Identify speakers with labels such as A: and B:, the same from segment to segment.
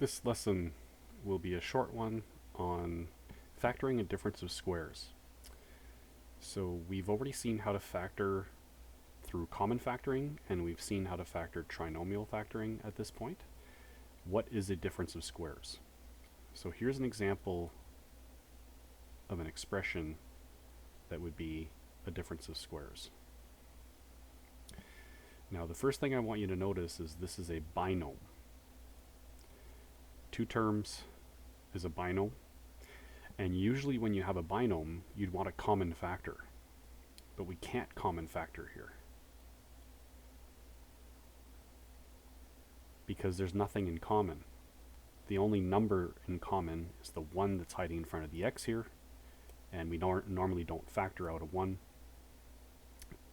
A: This lesson will be a short one on factoring a difference of squares. So we've already seen how to factor through common factoring, and we've seen how to factor trinomial factoring at this point. What is a difference of squares? So here's an example of an expression that would be a difference of squares. Now the first thing I want you to notice is this is a binom. Two terms is a binom, and usually when you have a binom you'd want a common factor, but we can't common factor here because there's nothing in common. The only number in common is the 1 that's hiding in front of the x here, and we normally don't factor out a 1,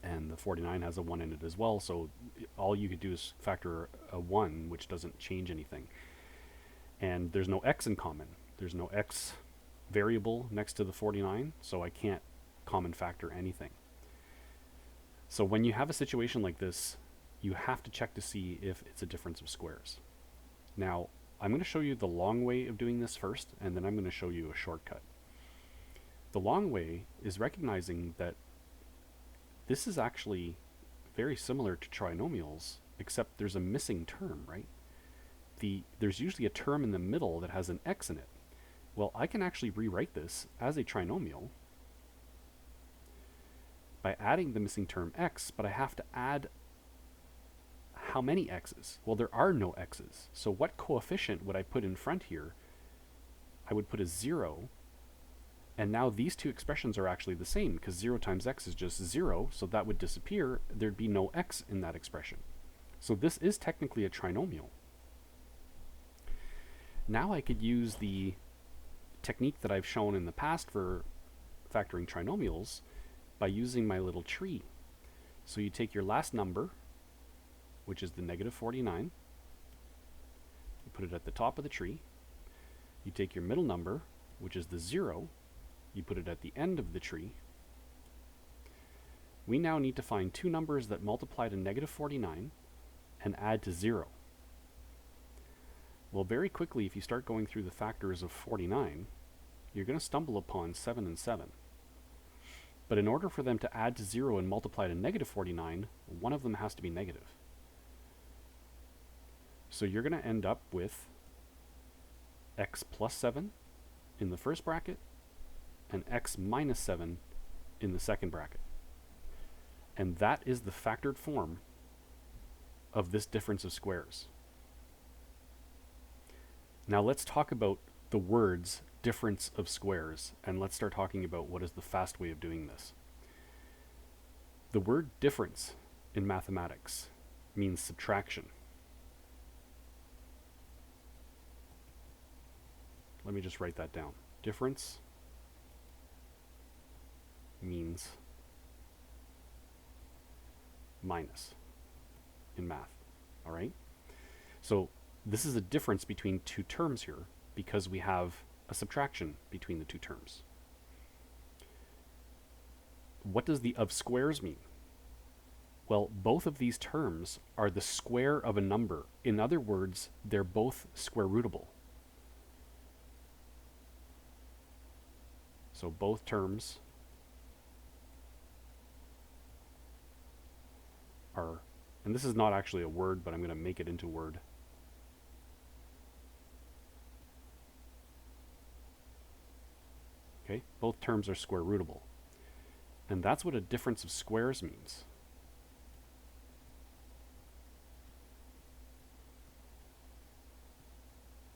A: and the 49 has a 1 in it as well, so all you could do is factor a 1, which doesn't change anything. And there's no x in common. There's no x variable next to the 49, so I can't common factor anything. So when you have a situation like this, you have to check to see if it's a difference of squares. Now, I'm going to show you the long way of doing this first, and then I'm going to show you a shortcut. The long way is recognizing that this is actually very similar to trinomials, except there's a missing term, right? There's usually a term in the middle that has an x in it. Well, I can actually rewrite this as a trinomial by adding the missing term x, but I have to add how many x's? Well, there are no x's. So what coefficient would I put in front here? I would put a 0, and now these two expressions are actually the same because 0 times x is just 0, so that would disappear. There'd be no x in that expression. So this is technically a trinomial. Now I could use the technique that I've shown in the past for factoring trinomials by using my little tree. So you take your last number, which is the negative 49, you put it at the top of the tree. You take your middle number, which is the 0, you put it at the end of the tree. We now need to find two numbers that multiply to negative 49 and add to 0. Well, very quickly, if you start going through the factors of 49, you're going to stumble upon 7 and 7. But in order for them to add to 0 and multiply to negative 49, one of them has to be negative. So you're going to end up with x plus 7 in the first bracket and x minus 7 in the second bracket. And that is the factored form of this difference of squares. Now let's talk about the words difference of squares, and let's start talking about what is the fast way of doing this. The word difference in mathematics means subtraction. Let me just write that down. Difference means minus in math, all right? So this is a difference between two terms here because we have a subtraction between the two terms. What does the of squares mean? Well, both of these terms are the square of a number. In other words, they're both square rootable. So both terms are, and this is not actually a word, but I'm going to make it into a word. Okay, both terms are square rootable. And that's what a difference of squares means.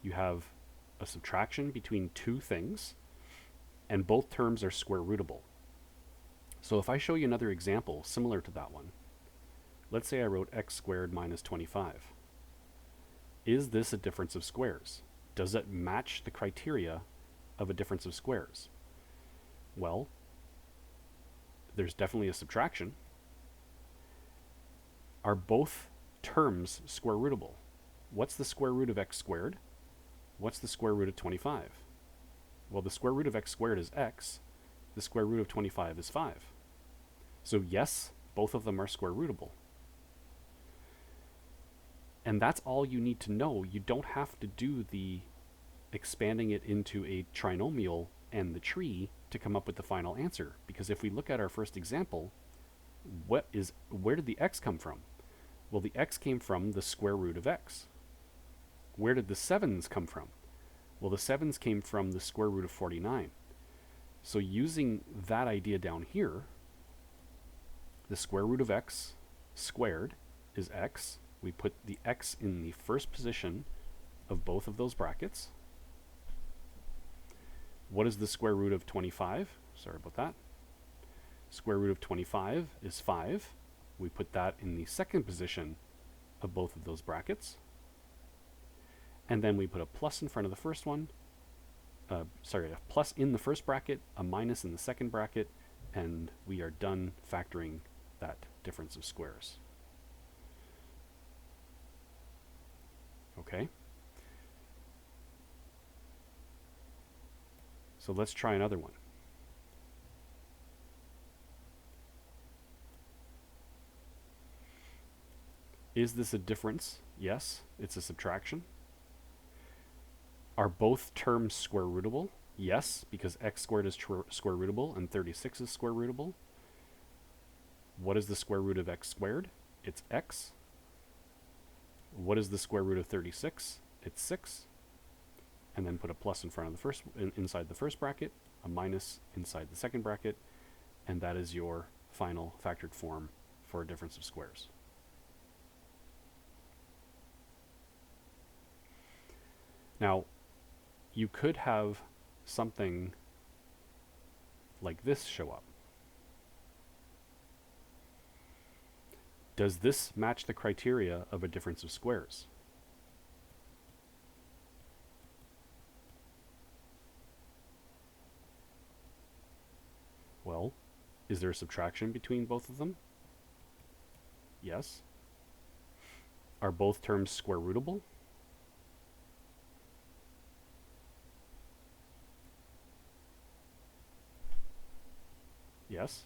A: You have a subtraction between two things, and both terms are square rootable. So if I show you another example similar to that one, let's say I wrote x squared minus 25. Is this a difference of squares? Does it match the criteria of a difference of squares? Well, there's definitely a subtraction. Are both terms square rootable? What's the square root of x squared? What's the square root of 25? Well, the square root of x squared is x. The square root of 25 is 5. So yes, both of them are square rootable. And that's all you need to know. You don't have to do the expanding it into a trinomial and the tree to come up with the final answer. Because if we look at our first example, where did the x come from? Well, the x came from the square root of x. Where did the 7s come from? Well, the 7s came from the square root of 49. So using that idea down here, the square root of x squared is x. We put the x in the first position of both of those brackets. What is the square root of 25? Sorry about that. Square root of 25 is 5. We put that in the second position of both of those brackets. And then we put a plus in front of the first one. A plus in the first bracket, a minus in the second bracket, and we are done factoring that difference of squares. Okay? So let's try another one. Is this a difference? Yes, it's a subtraction. Are both terms square rootable? Yes, because x squared is square rootable and 36 is square rootable. What is the square root of x squared? It's x. What is the square root of 36? It's 6. And then put a plus in front of the first, inside the first bracket, a minus inside the second bracket, and that is your final factored form for a difference of squares. Now, you could have something like this show up. Does this match the criteria of a difference of squares? Well, is there a subtraction between both of them? Yes. Are both terms square rootable? Yes.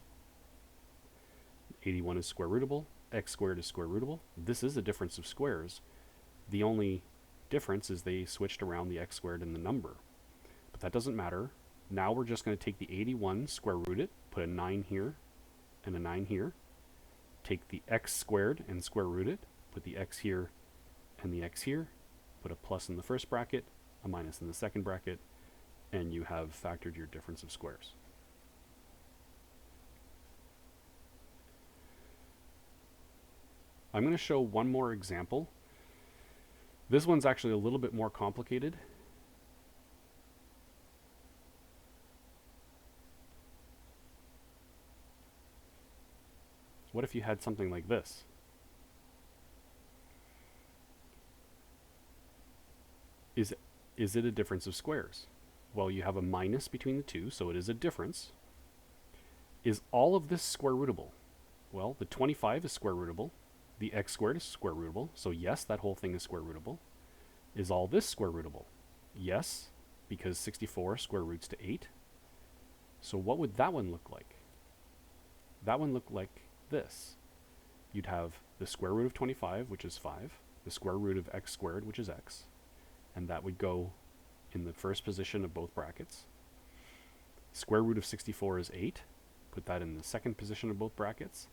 A: 81 is square rootable. X squared is square rootable. This is a difference of squares. The only difference is they switched around the x squared and the number. But that doesn't matter. Now we're just going to take the 81, square root it, put a 9 here and a 9 here. Take the x squared and square root it, put the x here and the x here, put a plus in the first bracket, a minus in the second bracket, and you have factored your difference of squares. I'm going to show one more example. This one's actually a little bit more complicated. What if you had something like this? Is it a difference of squares? Well, you have a minus between the two, so it is a difference. Is all of this square rootable? Well, the 25 is square rootable. The x squared is square rootable, so yes, that whole thing is square rootable. Is all this square rootable? Yes, because 64 square roots to 8. So what would that one look like? That one look like this. You'd have the square root of 25, which is 5, the square root of x squared, which is x, and that would go in the first position of both brackets. Square root of 64 is 8. Put that in the second position of both brackets.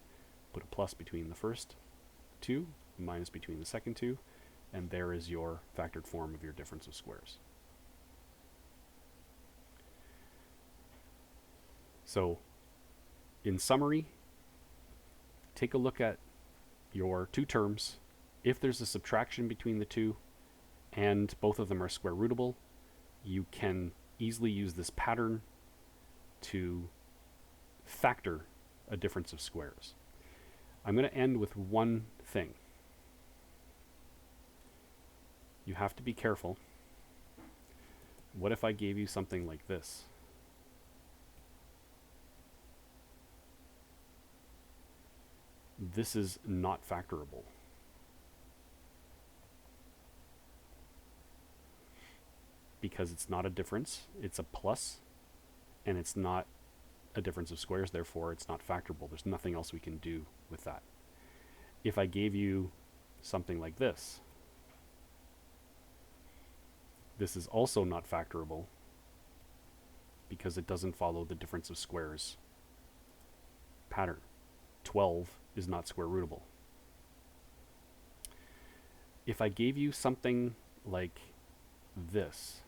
A: Put a plus between the first 2, minus between the second 2, and there is your factored form of your difference of squares. So, in summary, take a look at your two terms. If there's a subtraction between the two, and both of them are square rootable, you can easily use this pattern to factor a difference of squares. I'm going to end with one thing. You have to be careful. What if I gave you something like this? This is not factorable. Because it's not a difference, it's a plus, and it's not a difference of squares, therefore it's not factorable. There's nothing else we can do with that. If I gave you something like this, This is also not factorable because it doesn't follow the difference of squares pattern. 12 is not square rootable. If I gave you something like this,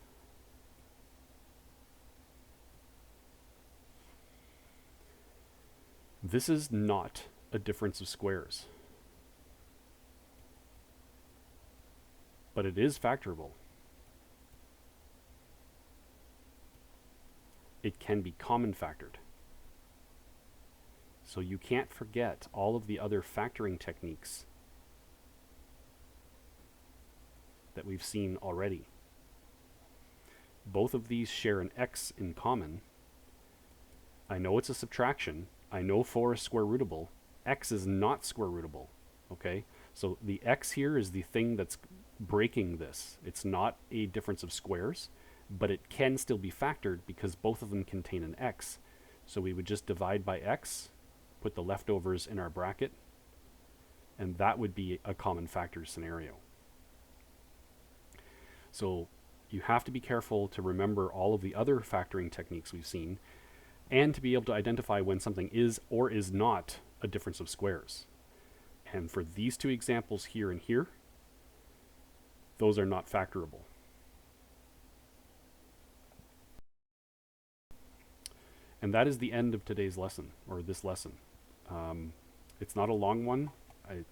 A: this is not a difference of squares, but it is factorable. It can be common factored. So you can't forget all of the other factoring techniques that we've seen already. Both of these share an x in common. I know it's a subtraction. I know 4 is square rootable. X is not square rootable. Okay? So the x here is the thing that's breaking this. It's not a difference of squares, but it can still be factored because both of them contain an x. So we would just divide by x, put the leftovers in our bracket, and that would be a common factor scenario. So you have to be careful to remember all of the other factoring techniques we've seen, and to be able to identify when something is or is not a difference of squares. And for these two examples here and here, those are not factorable. And that is the end of today's lesson, or this lesson. It's not a long one.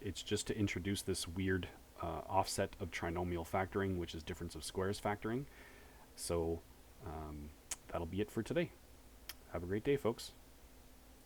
A: It's just to introduce this weird offset of trinomial factoring, which is difference of squares factoring. So that'll be it for today. Have a great day, folks.